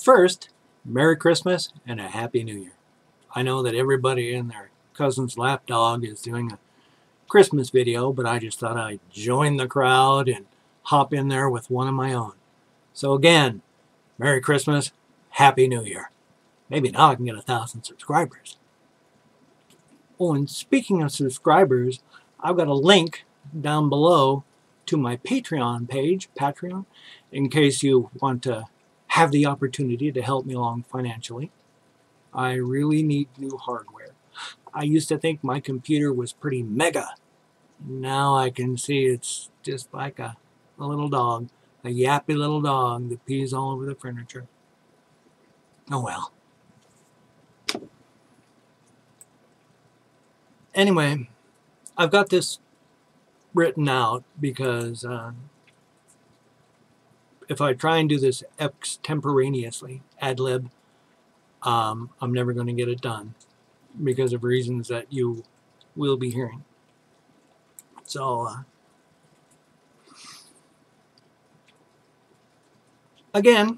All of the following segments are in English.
First, Merry Christmas and a Happy New Year. I know that everybody and their cousin's lapdog is doing a Christmas video, but I just thought I'd join the crowd and hop in there with one of my own. So again, Merry Christmas, Happy New Year. Maybe now I can get 1,000 subscribers. Oh, and speaking of subscribers, I've got a link down below to my Patreon page, Patreon, in case you want to have the opportunity to help me along financially. I really need new hardware. I used to think my computer was pretty mega. Now I can see it's just like a little dog, a yappy little dog that pees all over the furniture. Oh well. Anyway, I've got this written out because if I try and do this extemporaneously, ad lib, I'm never going to get it done because of reasons that you will be hearing. So, again,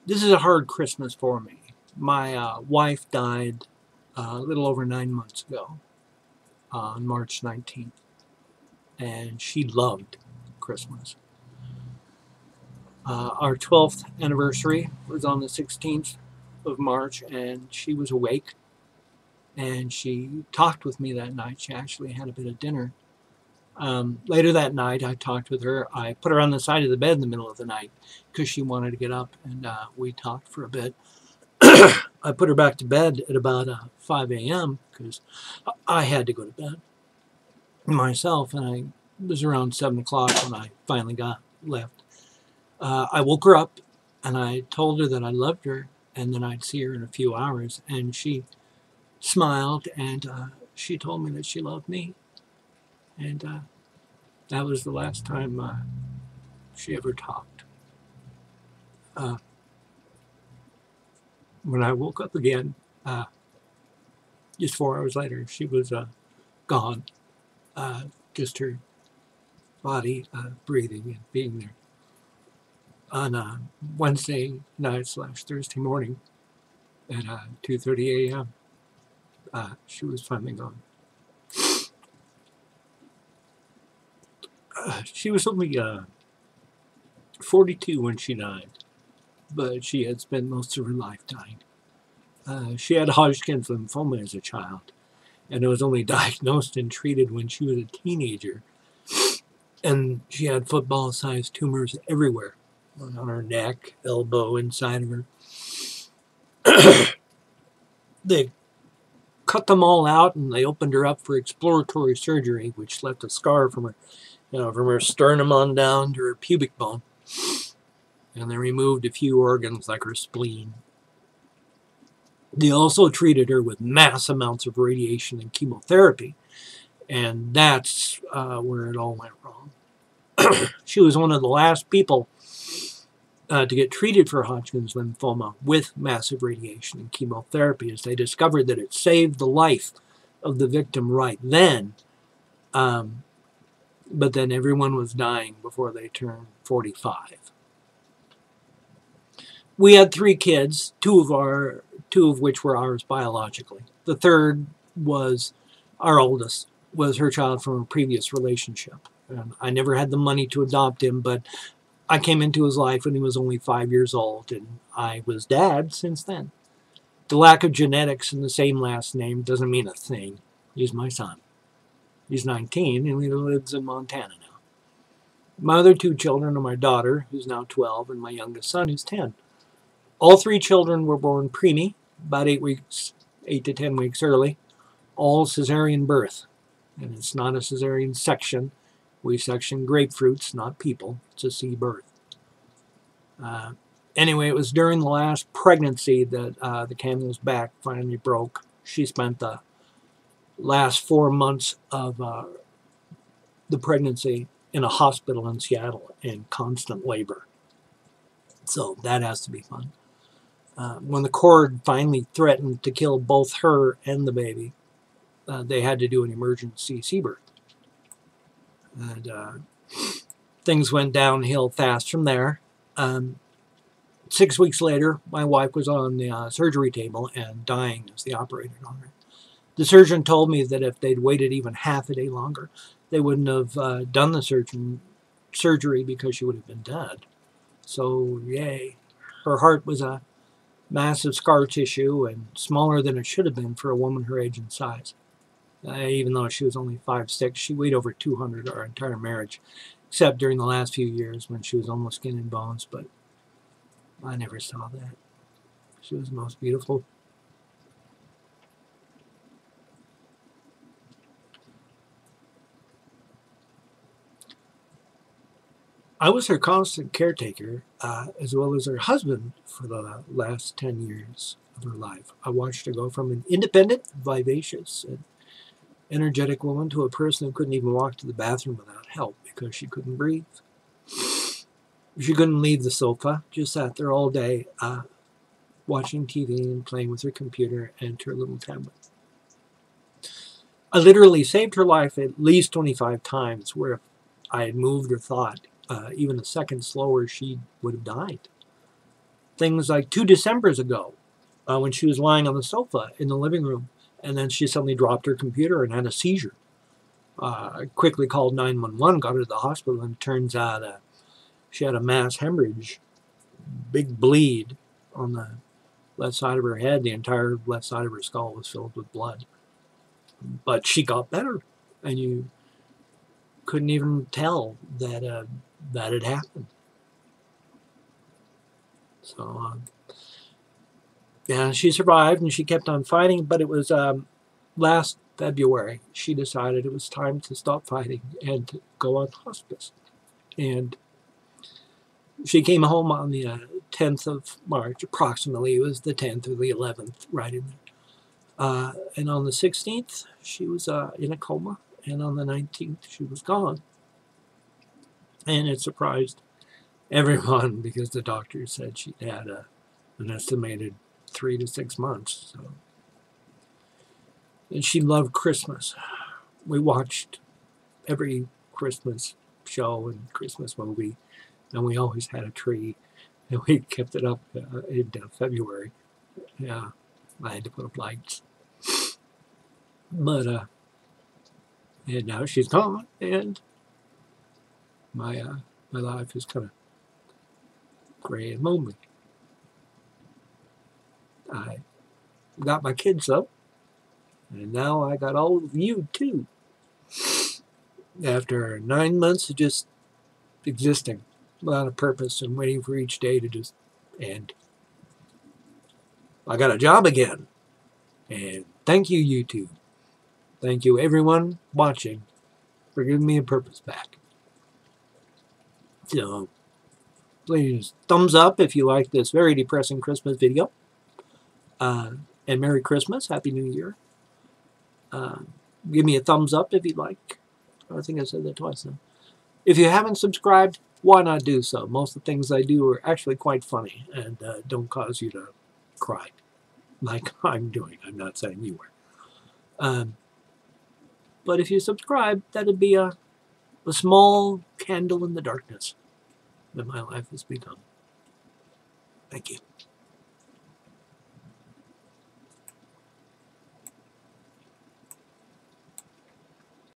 this is a hard Christmas for me. My wife died a little over 9 months ago on March 19th, and she loved Christmas. Our 12th anniversary was on the 16th of March, and she was awake, and she talked with me that night. She actually had a bit of dinner. Later that night, I talked with her. I put her on the side of the bed in the middle of the night because she wanted to get up, and we talked for a bit. I put her back to bed at about 5 a.m. because I had to go to bed myself, and it was around 7 o'clock when I finally left. I woke her up, and I told her that I loved her, and then I'd see her in a few hours, and she smiled, and she told me that she loved me, and that was the last time she ever talked. When I woke up again, just 4 hours later, she was gone. Just her body breathing and being there. On Wednesday night / Thursday morning at 2:30 a.m., she was finally gone. She was only 42 when she died, but she had spent most of her life dying. She had Hodgkin's lymphoma as a child, and it was only diagnosed and treated when she was a teenager. And she had football-sized tumors everywhere, on her neck, elbow, inside of her. They cut them all out, and they opened her up for exploratory surgery, which left a scar from her, from her sternum on down to her pubic bone. And they removed a few organs like her spleen. They also treated her with mass amounts of radiation and chemotherapy, and that's where it all went wrong. She was one of the last people to get treated for Hodgkin's lymphoma with massive radiation and chemotherapy, as they discovered that it saved the life of the victim right then. But then everyone was dying before they turned 45. We had 3 kids, two of which were ours biologically. The third was our oldest, was her child from a previous relationship. And I never had the money to adopt him, but I came into his life when he was only 5 years old, and I was dad since then. The lack of genetics in the same last name doesn't mean a thing. He's my son. He's 19, and he lives in Montana now. My other 2 children are my daughter, who's now 12, and my youngest son, who's 10. All 3 children were born preemie, about 8 to 10 weeks early, all cesarean birth. And it's not a cesarean section. We section grapefruits, not people. It's a C birth. Anyway, it was during the last pregnancy that the camel's back finally broke. She spent the last 4 months of the pregnancy in a hospital in Seattle in constant labor. So that has to be fun. When the cord finally threatened to kill both her and the baby, they had to do an emergency C-birth. And things went downhill fast from there. 6 weeks later, my wife was on the surgery table and dying as they operated on her. The surgeon told me that if they'd waited even half a day longer, they wouldn't have done the surgery because she would have been dead. So, yay. Her heart was a massive scar tissue and smaller than it should have been for a woman her age and size. Even though she was only 5'6", she weighed over 200 our entire marriage, except during the last few years when she was almost skin and bones, but I never saw that. She was the most beautiful. I was her constant caretaker, as well as her husband for the last 10 years of her life. I watched her go from an independent, vivacious, and energetic woman to a person who couldn't even walk to the bathroom without help because she couldn't breathe. She couldn't leave the sofa, just sat there all day watching TV and playing with her computer and her little tablet. I literally saved her life at least 25 times, where if I had moved or thought even a second slower, she would have died. Things like 2 Decembers ago, when she was lying on the sofa in the living room, and then she suddenly dropped her computer and had a seizure. I quickly called 911, got her to the hospital, and it turns out she had a mass hemorrhage, big bleed on the left side of her head. The entire left side of her skull was filled with blood. But she got better, and you couldn't even tell that that had happened. So, yeah, she survived, and she kept on fighting, but it was last February she decided it was time to stop fighting and to go on hospice. And she came home on the 10th of March, approximately. It was the 10th or the 11th, right in there. And on the 16th, she was in a coma, and on the 19th, she was gone. And it surprised everyone because the doctor said she'd had an estimated 3 to 6 months. So. And she loved Christmas. We watched every Christmas show and Christmas movie, and we always had a tree, and we kept it up in February. Yeah, I had to put up lights. But, and now she's gone, and my life is kind of gray and lonely. I got my kids up, and now I got all of you too. After 9 months of just existing without a purpose and waiting for each day to just end, I got a job again. And thank you, YouTube. Thank you, everyone watching, for giving me a purpose back. So, please, thumbs up if you like this very depressing Christmas video. And Merry Christmas, Happy New Year. Give me a thumbs up if you'd like. I think I said that twice now. If you haven't subscribed, why not do so? Most of the things I do are actually quite funny and don't cause you to cry like I'm doing. I'm not saying you were. But if you subscribe, that'd be a small candle in the darkness that my life has become. Thank you.